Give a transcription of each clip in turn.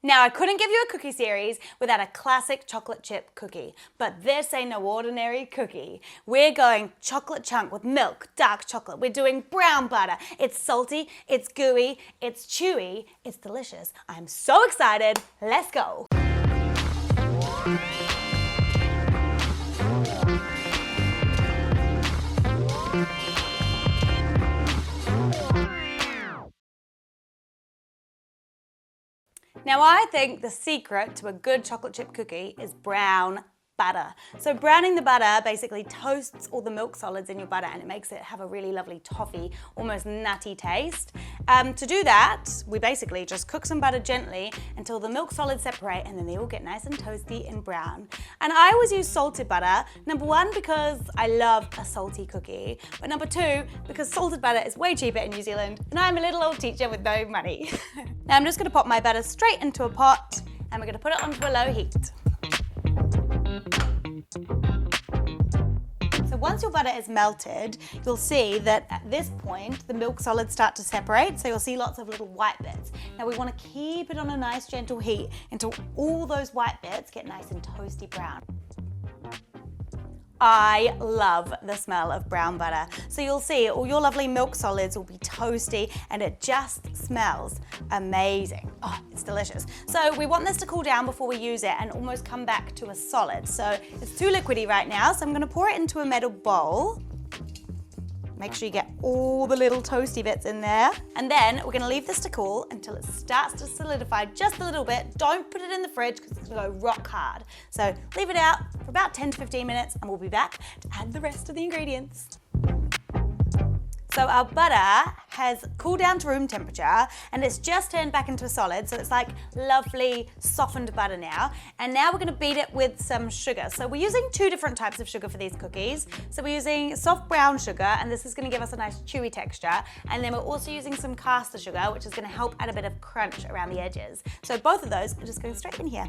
Now, I couldn't give you a cookie series without a classic chocolate chip cookie, but this ain't no ordinary cookie. We're going chocolate chunk with milk, dark chocolate. We're doing brown butter. It's salty, it's gooey, it's chewy, it's delicious. I'm so excited. Let's go. Now, I think the secret to a good chocolate chip cookie is brown butter. So browning the butter basically toasts all the milk solids in your butter and it makes it have a really lovely toffee, almost nutty taste. To do that, we basically just cook some butter gently until the milk solids separate and then they all get nice and toasty and brown. And I always use salted butter, number one, because I love a salty cookie, but number two, because salted butter is way cheaper in New Zealand and I'm a little old teacher with no money. Now I'm just gonna pop my butter straight into a pot and we're gonna put it onto a low heat. So once your butter is melted, you'll see that at this point, the milk solids start to separate, so you'll see lots of little white bits. Now we want to keep it on a nice gentle heat until all those white bits get nice and toasty brown. I love the smell of brown butter. So you'll see all your lovely milk solids will be toasty and it just smells amazing. Oh, it's delicious. So we want this to cool down before we use it and almost come back to a solid. So it's too liquidy right now, so I'm gonna pour it into a metal bowl. Make sure you get all the little toasty bits in there. And then we're gonna leave this to cool until it starts to solidify just a little bit. Don't put it in the fridge because it's gonna go rock hard. So leave it out for about 10 to 15 minutes and we'll be back to add the rest of the ingredients. So our butter has cooled down to room temperature and it's just turned back into a solid, so it's like lovely softened butter now. And now we're gonna beat it with some sugar. So we're using two different types of sugar for these cookies. So we're using soft brown sugar, and this is gonna give us a nice chewy texture. And then we're also using some caster sugar, which is gonna help add a bit of crunch around the edges. So both of those are just going straight in here.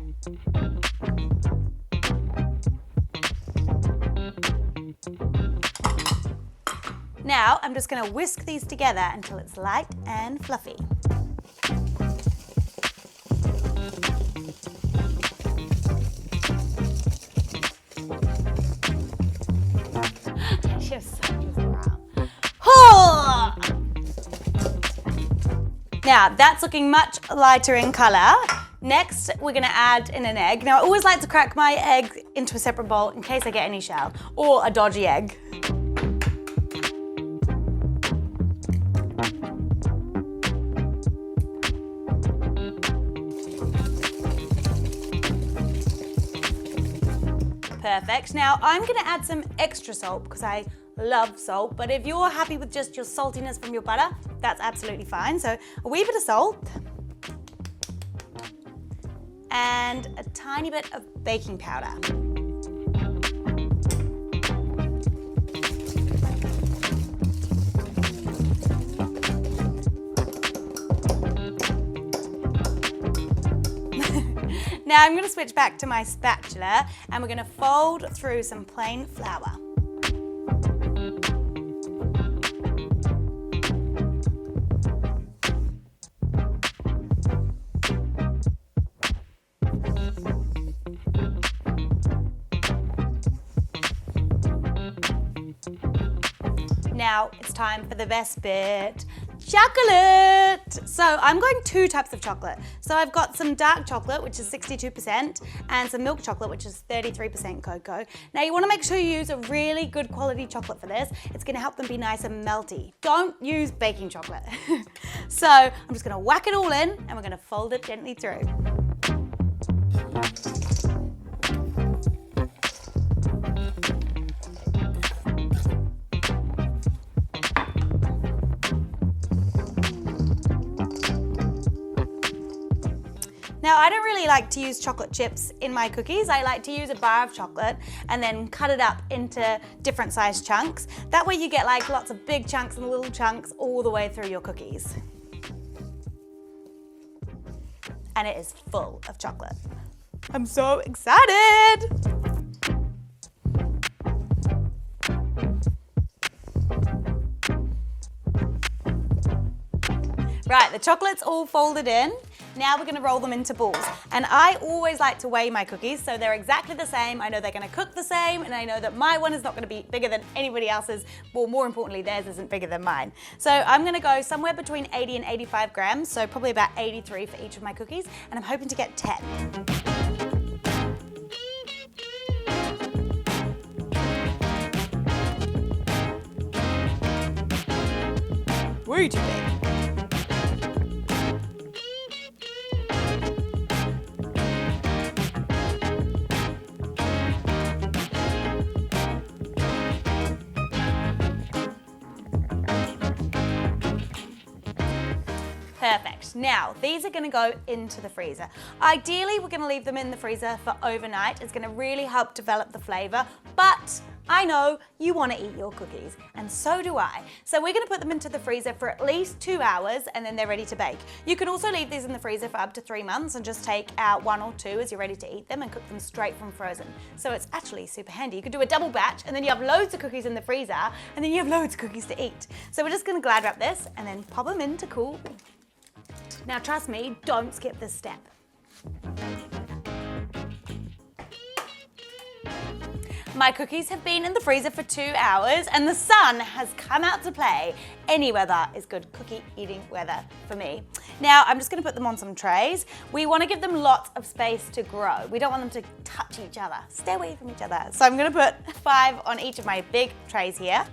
Now, I'm just gonna whisk these together until it's light and fluffy. Now, that's looking much lighter in color. Next, we're gonna add in an egg. Now, I always like to crack my egg into a separate bowl in case I get any shell, or a dodgy egg. Perfect. Now I'm gonna add some extra salt because I love salt, but if you're happy with just your saltiness from your butter, that's absolutely fine. So a wee bit of salt and a tiny bit of baking powder. Now I'm going to switch back to my spatula and we're going to fold through some plain flour. Now it's time for the best bit. Chocolate! So I'm going two types of chocolate. So I've got some dark chocolate, which is 62%, and some milk chocolate, which is 33% cocoa. Now you want to make sure you use a really good quality chocolate for this. It's going to help them be nice and melty. Don't use baking chocolate. So I'm just going to whack it all in and we're going to fold it gently through. Now, I don't really like to use chocolate chips in my cookies. I like to use a bar of chocolate and then cut it up into different sized chunks. That way you get like lots of big chunks and little chunks all the way through your cookies. And it is full of chocolate. I'm so excited! Right, the chocolate's all folded in. Now we're gonna roll them into balls. And I always like to weigh my cookies so they're exactly the same. I know they're gonna cook the same, and I know that my one is not gonna be bigger than anybody else's. Well, more importantly, theirs isn't bigger than mine. So I'm gonna go somewhere between 80 and 85 grams, so probably about 83 for each of my cookies, and I'm hoping to get 10. Way too big. Perfect. Now, these are gonna go into the freezer. Ideally, we're gonna leave them in the freezer for overnight. It's gonna really help develop the flavor, but I know you wanna eat your cookies, and so do I. So we're gonna put them into the freezer for at least 2 hours, and then they're ready to bake. You can also leave these in the freezer for up to 3 months and just take out 1 or 2 as you're ready to eat them and cook them straight from frozen. So it's actually super handy. You could do a double batch, and then you have loads of cookies in the freezer, and then you have loads of cookies to eat. So we're just gonna Glad wrap this, and then pop them in to cool. Now trust me, don't skip this step. My cookies have been in the freezer for 2 hours and the sun has come out to play. Any weather is good cookie eating weather for me. Now I'm just gonna put them on some trays. We wanna give them lots of space to grow. We don't want them to touch each other. Stay away from each other. So I'm gonna put 5 on each of my big trays here.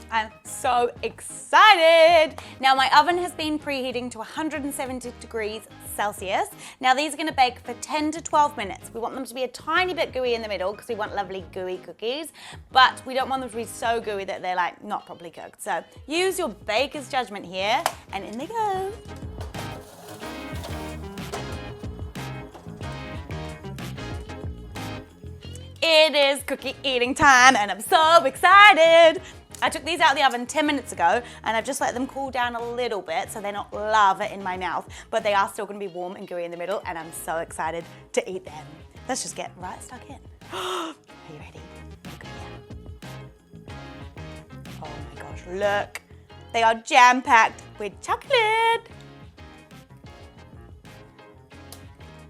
I'm so excited. Now my oven has been preheating to 170 degrees Celsius. Now these are gonna bake for 10 to 12 minutes. We want them to be a tiny bit gooey in the middle because we want lovely gooey cookies, but we don't want them to be so gooey that they're like not properly cooked. So use your baker's judgment here, and in they go. It is cookie eating time and I'm so excited. I took these out of the oven 10 minutes ago and I've just let them cool down a little bit so they're not lava in my mouth, but they are still gonna be warm and gooey in the middle, and I'm so excited to eat them. Let's just get right stuck in. Are you ready? Look at them. Oh my gosh, look. They are jam-packed with chocolate.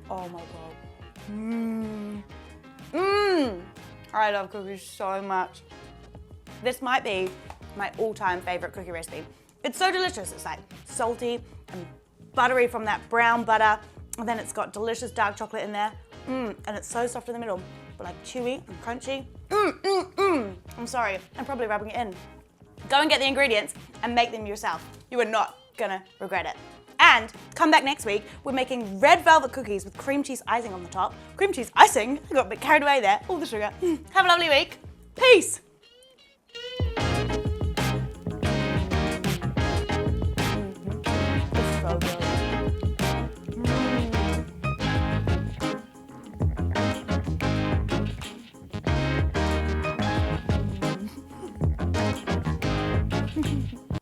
Oh my God. Mmm. Mmm. I love cookies so much. This might be my all-time favorite cookie recipe. It's so delicious. It's like salty and buttery from that brown butter, and then it's got delicious dark chocolate in there. And it's so soft in the middle, but like chewy and crunchy. I'm sorry, I'm probably rubbing it in. Go and get the ingredients and make them yourself. You are not gonna regret it. And come back next week, we're making red velvet cookies with cream cheese icing on the top. Cream cheese icing? I got a bit carried away there, all the sugar. Have a lovely week. Peace.